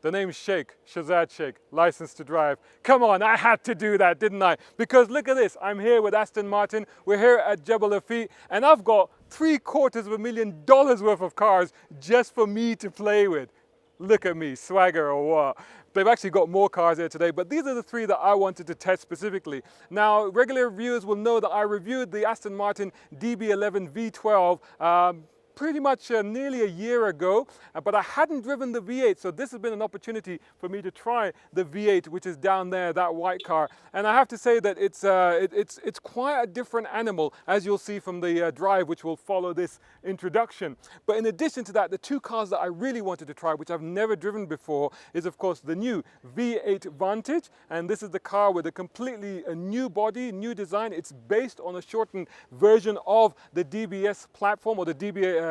The name's Sheikh, Shazad Sheikh, license to drive. Come on, I had to do that, didn't I? Because look at this, I'm here with Aston Martin, we're here at Jebel Hafeet, and I've got $750,000 worth of cars just for me to play with. Look at me, swagger or what? They've actually got more cars here today, but these are the three that I wanted to test specifically. Now, regular viewers will know that I reviewed the Aston Martin DB11 V12 pretty much nearly a year ago, but I hadn't driven the V8, so this has been an opportunity for me to try the V8, which is down there, that white car. And I have to say that it's quite a different animal, as you'll see from the drive, which will follow this introduction. But in addition to that, the two cars that I really wanted to try, which I've never driven before, is of course the new V8 Vantage, and this is the car with a completely new body, new design. It's based on a shortened version of the DBS platform, or the DB11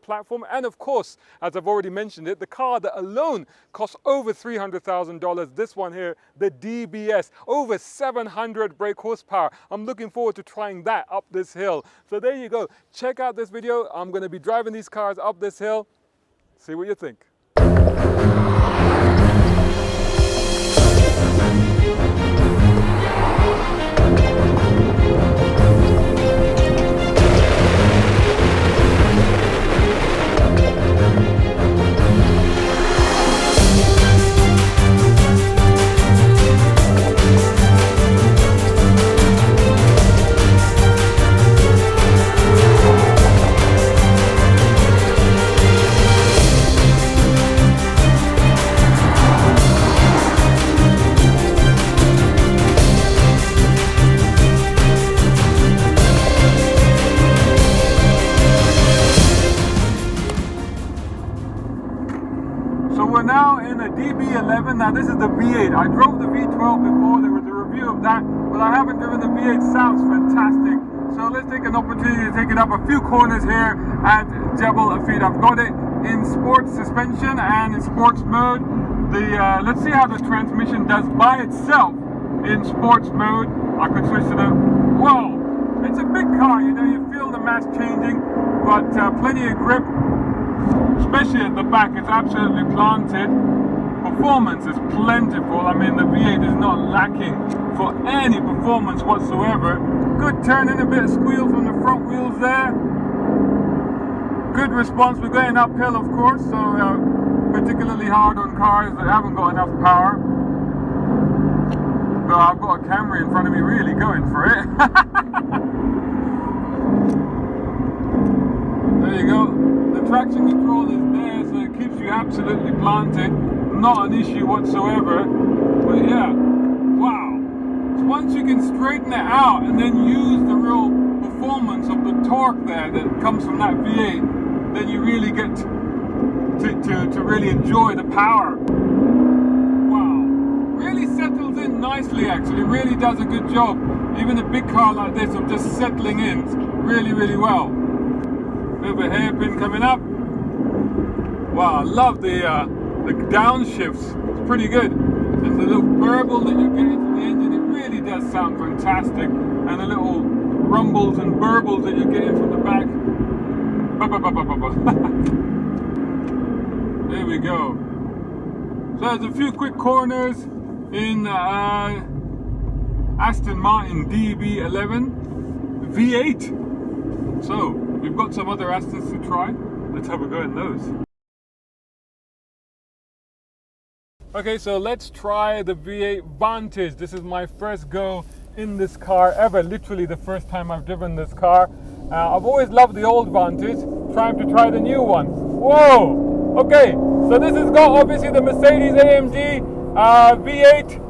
platform, and of course, as I've already mentioned it, the car that alone costs over $300,000. This one here, the DBS, over 700 brake horsepower. I'm looking forward to trying that up this hill. So there you go. Check out this video. I'm going to be driving these cars up this hill. See what you think. Now in a DB11, now this is the V8. I drove the V12 before, there was a review of that, but I haven't driven the V8. Sounds fantastic. So let's take an opportunity to take it up a few corners here at Jebel Hafeet. I've got it in sports suspension and in sports mode. Let's see how the transmission does by itself in sports mode. I could switch to the, whoa, it's a big car, you know, you feel the mass changing, but plenty of grip. Especially at the back, it's absolutely planted. Performance is plentiful. I mean, the V8 is not lacking for any performance whatsoever. Good turn in, a bit of squeal from the front wheels there. Good response. We're going uphill, of course, so particularly hard on cars that haven't got enough power. Though I've got a Camry in front of me really going for it. There you go. Traction control is there, so it keeps you absolutely planted. Not an issue whatsoever. But yeah, wow. So once you can straighten it out and then use the real performance of the torque there that comes from that V8, then you really get to really enjoy the power. Wow. Really settles in nicely, actually. Really does a good job. Even a big car like this of just settling in really, really well. Bit of a hairpin coming up. Wow, I love the downshifts. It's pretty good. There's a little burble that you're getting from the engine. It really does sound fantastic. And the little rumbles and burbles that you're getting from the back. There we go. So there's a few quick corners in Aston Martin DB11 V8. So we've got some other Astons to try. Let's have a go at those. Okay, so let's try the V8 Vantage. This is my first go in this car ever. Literally the first time I've driven this car. I've always loved the old Vantage. Time to try the new one. Whoa! Okay, so this has got obviously the Mercedes-AMG V8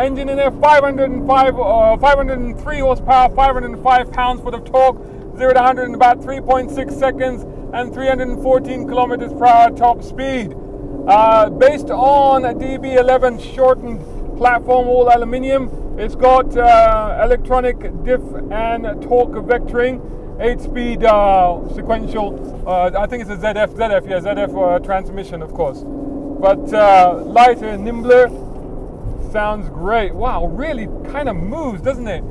engine in there. 503 horsepower, 505 pounds-foot of torque. 0 to 100 in about 3.6 seconds and 314 kilometers per hour top speed. Based on a DB11 shortened platform, all aluminium. It's got electronic diff and torque vectoring, 8-speed sequential. I think it's a ZF transmission, of course. But lighter, nimbler. Sounds great. Wow, really kind of moves, doesn't it?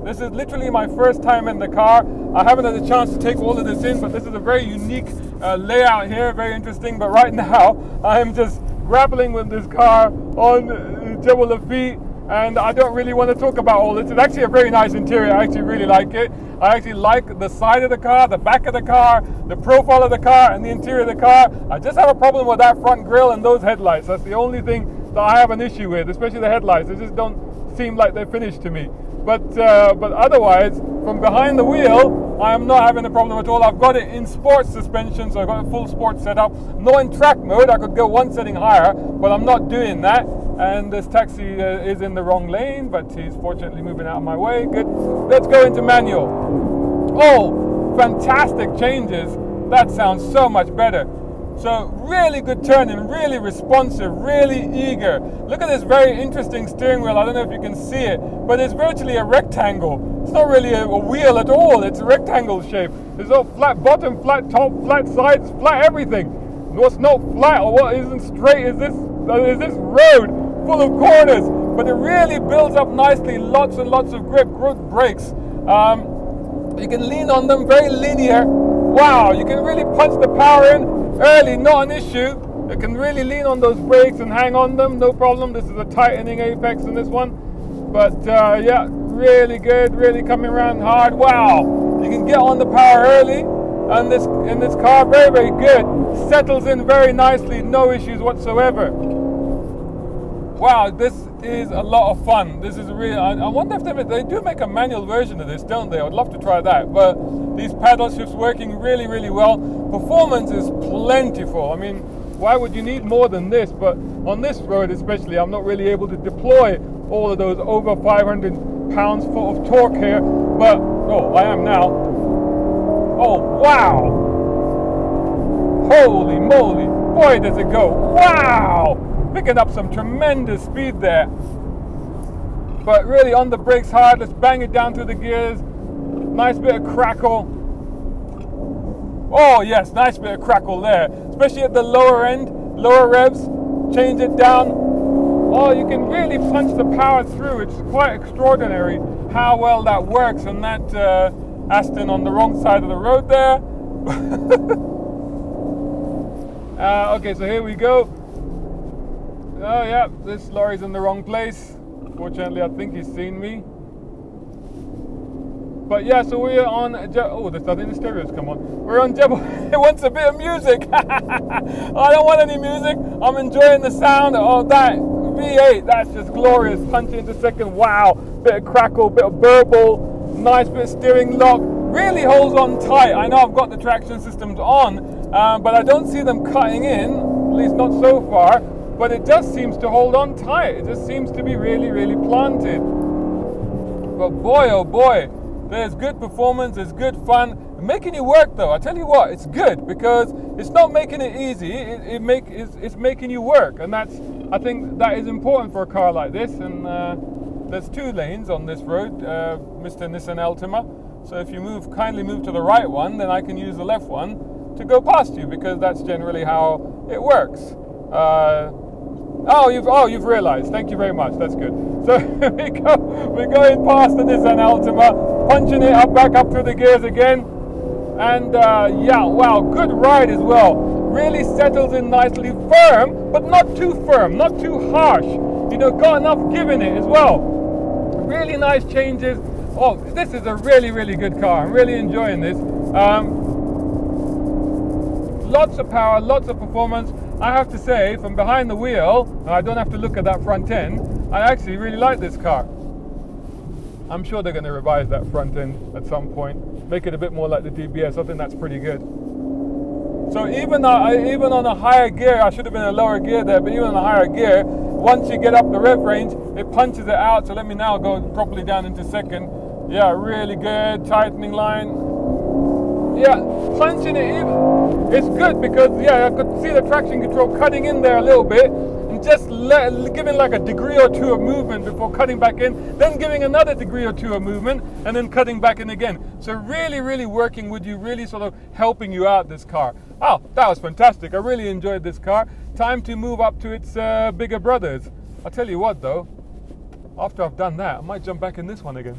This is literally my first time in the car. I haven't had a chance to take all of this in, but this is a very unique layout here, very interesting. But right now, I'm just grappling with this car on Jebel Hafeet, and I don't really want to talk about all this. It's actually a very nice interior. I actually really like it. I actually like the side of the car, the back of the car, the profile of the car, and the interior of the car. I just have a problem with that front grille and those headlights. That's the only thing that I have an issue with, especially the headlights. They just don't seem like they're finished to me. But otherwise, from behind the wheel, I am not having a problem at all. I've got it in sports suspension, so I've got a full sport setup. Not in track mode. I could go one setting higher, but I'm not doing that. And this taxi is in the wrong lane, but he's fortunately moving out of my way. Good. Let's go into manual. Oh, fantastic changes. That sounds so much better. So really good turning, really responsive, really eager. Look at this very interesting steering wheel. I don't know if you can see it, but it's virtually a rectangle. It's not really a wheel at all. It's a rectangle shape. There's no flat bottom, flat top, flat sides, flat everything. What's not flat or what isn't straight is this road full of corners. But it really builds up nicely. Lots and lots of grip, good brakes. You can lean on them, very linear. Wow, you can really punch the power in. Early, not an issue. You can really lean on those brakes and hang on them, no problem. This is a tightening apex in this one. But yeah, really good, really coming around hard. Wow, you can get on the power early. And in this car, very, very good. Settles in very nicely, no issues whatsoever. Wow, this is a lot of fun. This is really, I wonder if they do make a manual version of this, don't they? I'd love to try that. But these paddle shifts working really, really well. Performance is plentiful. I mean, why would you need more than this? But on this road especially, I'm not really able to deploy all of those over 500 pounds-foot of torque here. But, oh, I am now. Oh, wow. Holy moly. Boy, does it go. Wow. Picking up some tremendous speed there. But really on the brakes hard. Let's bang it down through the gears. Nice bit of crackle. Oh yes, nice bit of crackle there. Especially at the lower end, lower revs. Change it down. Oh, you can really punch the power through. It's quite extraordinary how well that works on that Aston on the wrong side of the road there. Okay, so here we go. Oh yeah, this lorry's in the wrong place. Fortunately, I think he's seen me. But yeah, so we're on. Oh, there's nothing. The stereos come on. We're on Jebel. It wants a bit of music. I don't want any music. I'm enjoying the sound of that V8. That's just glorious. Punch into second. Wow. Bit of crackle, bit of burble. Nice bit of steering lock. Really holds on tight. I know I've got the traction systems on, but I don't see them cutting in. At least not so far. But it just seems to hold on tight. It just seems to be really, really planted. But boy, oh boy, there's good performance, there's good fun. Making you work though, I tell you what, it's good because it's not making it easy, it's making you work. And I think that is important for a car like this. And there's 2 lanes on this road, Mr. Nissan Altima. So if you kindly move to the right one, then I can use the left one to go past you because that's generally how it works. You've realized. Thank you very much. That's good. So we're going past the Nissan Altima, punching it back up through the gears again. And yeah, wow, good ride as well. Really settles in nicely, firm, but not too firm, not too harsh. You know, got enough give in it as well. Really nice changes. Oh, this is a really, really good car. I'm really enjoying this. Lots of power, lots of performance. I have to say, from behind the wheel, I don't have to look at that front end, I actually really like this car. I'm sure they're going to revise that front end at some point, make it a bit more like the DBS. I think that's pretty good. So even on a higher gear, I should have been in a lower gear there, but even on a higher gear, once you get up the rev range, it punches it out. So let me now go properly down into second. Yeah, really good, tightening line. Yeah, punching it even. It's good because, yeah, I could see the traction control cutting in there a little bit and just giving like a degree or two of movement before cutting back in, then giving another degree or two of movement and then cutting back in again. So really, really working with you, really sort of helping you out, this car. Oh, that was fantastic. I really enjoyed this car. Time to move up to its bigger brothers. I'll tell you what though, after I've done that, I might jump back in this one again.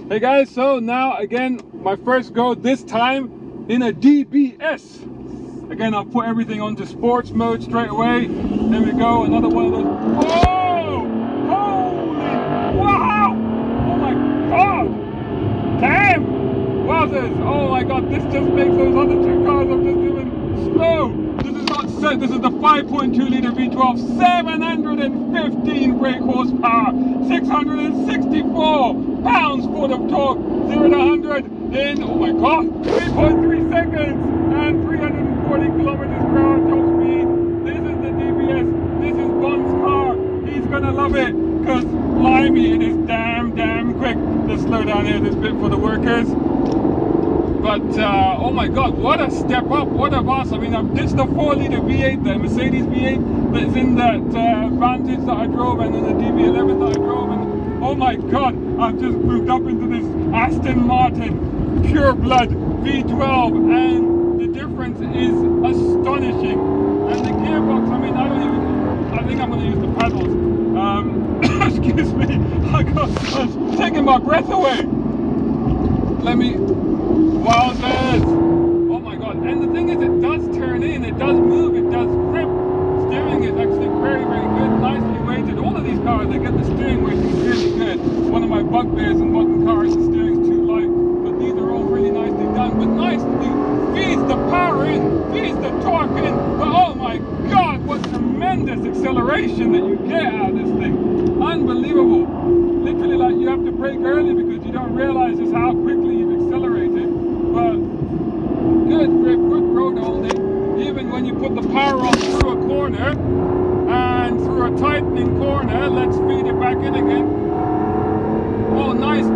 Hey guys, so now again, my first go, this time in a DBS. Again, I'll put everything onto sports mode straight away. There we go, another one of those. Oh! Holy wow! Oh my god! Damn! Wowzers! Oh my god, this just makes those other two cars I'm just doing slow. This is not set, this is the 5.2 litre V12, 715 brake horsepower, 664 pounds-foot of torque, 0 to 100 in, oh my god, 3.3 seconds and 340 kilometers per hour top speed. This is the DBS, this is Bon's car. He's gonna love it, because blimey, it is damn quick. Let's slow down here this bit for the workers. But oh my god, what a step up, what a boss. I mean, I've ditched the 4 litre V8, the Mercedes V8 that's in that Vantage that I drove, and then the DB11 that I drove, and oh my god, I've just moved up into this Aston Martin pure blood V12, and the difference is astonishing. And the gearbox, I mean, I think I'm going to use the paddles. Excuse me, I'm taking my breath away. Let me, wowzers. Oh my god, and the thing is, it does turn in, it does move, it does grip. Steering is actually very good, nicely weighted. All of these cars, they get the steering weight really good. One of my bugbears in modern cars, the steering's too light, but these are all really nicely done. But nicely feeds the power in, feeds the torque in, but oh my god, what tremendous acceleration that you get out of this thing. Unbelievable. Literally, like, you have to brake early because you don't realize just how quickly you've accelerated. But good grip, good road holding. Even when you put the power on through a corner and through a tightening corner, let's feed it back in again. Oh, nice, a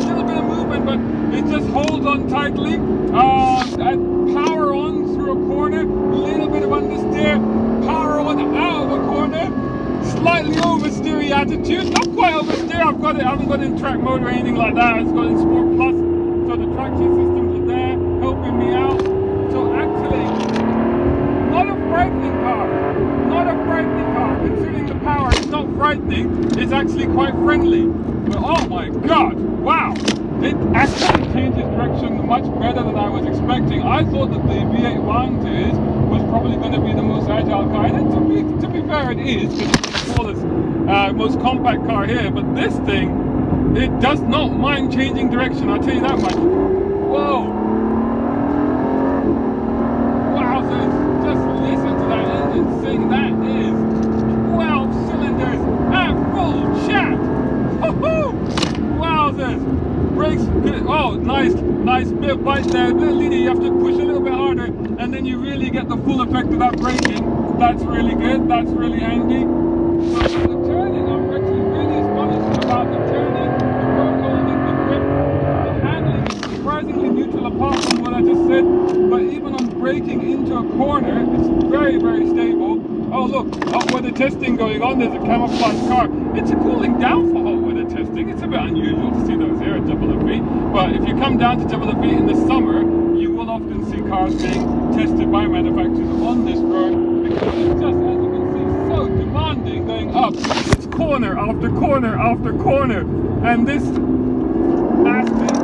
little bit of movement, but it just holds on tightly. And power on through a corner, a little bit of understeer, power on out of a corner, slightly oversteery attitude, not quite oversteer. I haven't got it in track mode or anything like that. It's got in Sport Plus, so the traction systems are there helping me out. So actually, not a frightening car, considering the power, it's not frightening, it's actually quite friendly. But oh my god, wow, it actually changes direction much better than I was expecting. I thought that the V8 Vantage was probably going to be the most agile car, and to be fair, it is, because it's the smallest, most compact car here, but this thing, it does not mind changing direction, I'll tell you that much. Whoa! Just listen to that engine sing. That is 12 cylinders at full chat. Woohoo! Wowzers! Brakes, good. Oh, nice bit of bite there. You have to push a little bit harder, and then you really get the full effect of that braking. That's really good. That's really handy. So the turning, I'm actually really astonished about the turning, the road holding, the grip, the handling is surprisingly neutral apart from what I just said. But even on braking into a corner, it's very stable. Oh look, hot weather testing going on. There's a camouflage car. It's a cooling down for hot weather testing. It's a bit unusual to see those here at Jebel Hafeet. But if you come down to Jebel Hafeet in the summer, you will often see cars being tested by manufacturers on this road, because it's just, as you can see, so demanding going up. It's corner after corner after corner, and this Aston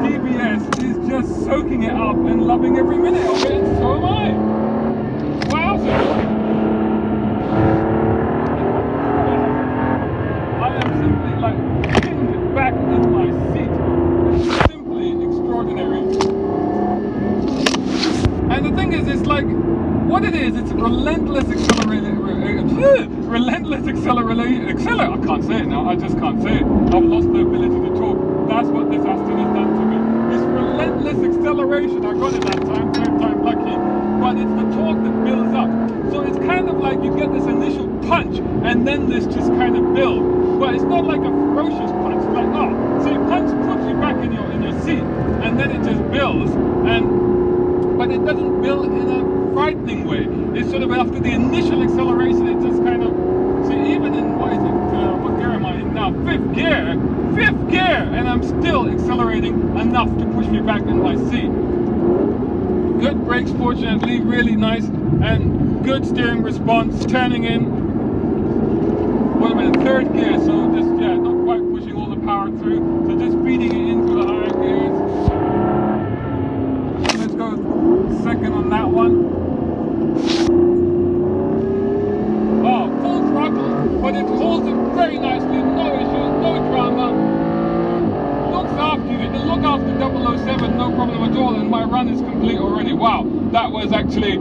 DBS is just soaking it up and loving every minute of it, and so am I. Wowzers! I am simply like pinned back in my seat. It's simply extraordinary. And the thing is, it's like, what it is, it's a relentless accelerator. I can't say it now, I just can't say it. I've lost the ability to talk. That's what this Aston has done to me. This relentless acceleration, I got it that time, third time lucky, but it's the torque that builds up. So it's kind of like you get this initial punch, and then this just kind of builds. But it's not like a ferocious punch. It's like, oh, so your punch puts you back in your seat, and then it just builds, but it doesn't build in a frightening way. It's sort of after the initial acceleration, it just kind of, see, even in, what gear am I in now? Fifth gear, and I'm still accelerating enough to push me back in my seat. Good brakes, fortunately, really nice, and good steering response, turning in, third gear, so just, yeah, not quite pushing all the power through, so just feeding it in through the higher gears. Let's go second on that one. Oh, full throttle, but it holds it very nicely, no issues, no drama. Looks after you, it'll look after 007, no problem at all, and my run is complete already. Wow, that was actually,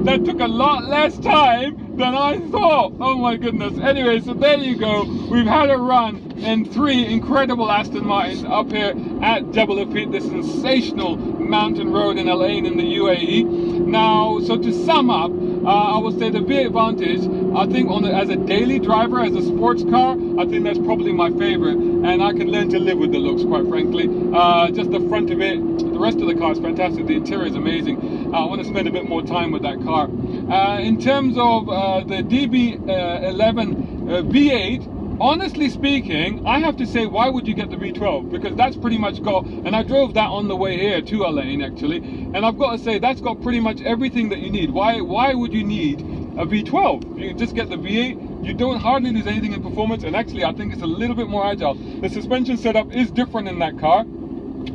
that took a lot less time than I thought. Oh my goodness. Anyway, so there you go. We've had a run in 3 incredible Aston Martins up here at Jebel Hafeet, this sensational mountain road in Al Ain in the UAE. Now, so to sum up, I would say the V8 Vantage, I think as a daily driver, as a sports car, I think that's probably my favorite, and I can learn to live with the looks, quite frankly. Just the front of it, the rest of the car is fantastic, the interior is amazing. I want to spend a bit more time with that car. In terms of the DB11 V8, honestly speaking, I have to say, why would you get the V12? Because that's pretty much got, and I drove that on the way here to Al Ain actually, and I've got to say that's got pretty much everything that you need. Why would you need a V12? You can just get the V8. You don't hardly lose anything in performance, and actually I think it's a little bit more agile. The suspension setup is different in that car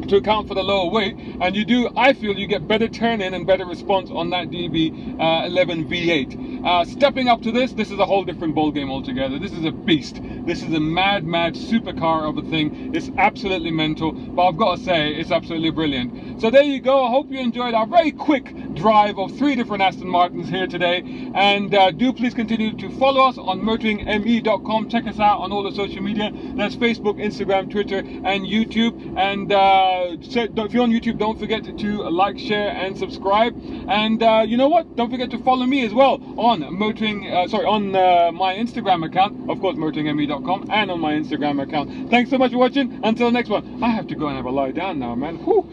to account for the lower weight, and I feel you get better turn-in and better response on that DB11 V8. Stepping up to this is a whole different ball game altogether. This is a beast. This is a mad supercar of a thing. It's absolutely mental, but I've got to say, it's absolutely brilliant. So there you go. I hope you enjoyed our very quick drive of 3 different Aston Martins here today, and do please continue to follow us on motoringme.com. Check us out on all the social media. That's Facebook, Instagram, Twitter, and YouTube. And if you're on YouTube, don't forget to like, share, and subscribe. And you know what? Don't forget to follow me as well on my Instagram account, of course, motoringme.com, and on my Instagram account. Thanks so much for watching. Until the next one, I have to go and have a lie down now, man. Whew.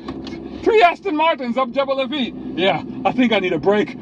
3 Aston Martins up Jebel Hafeet. Yeah, I think I need a break.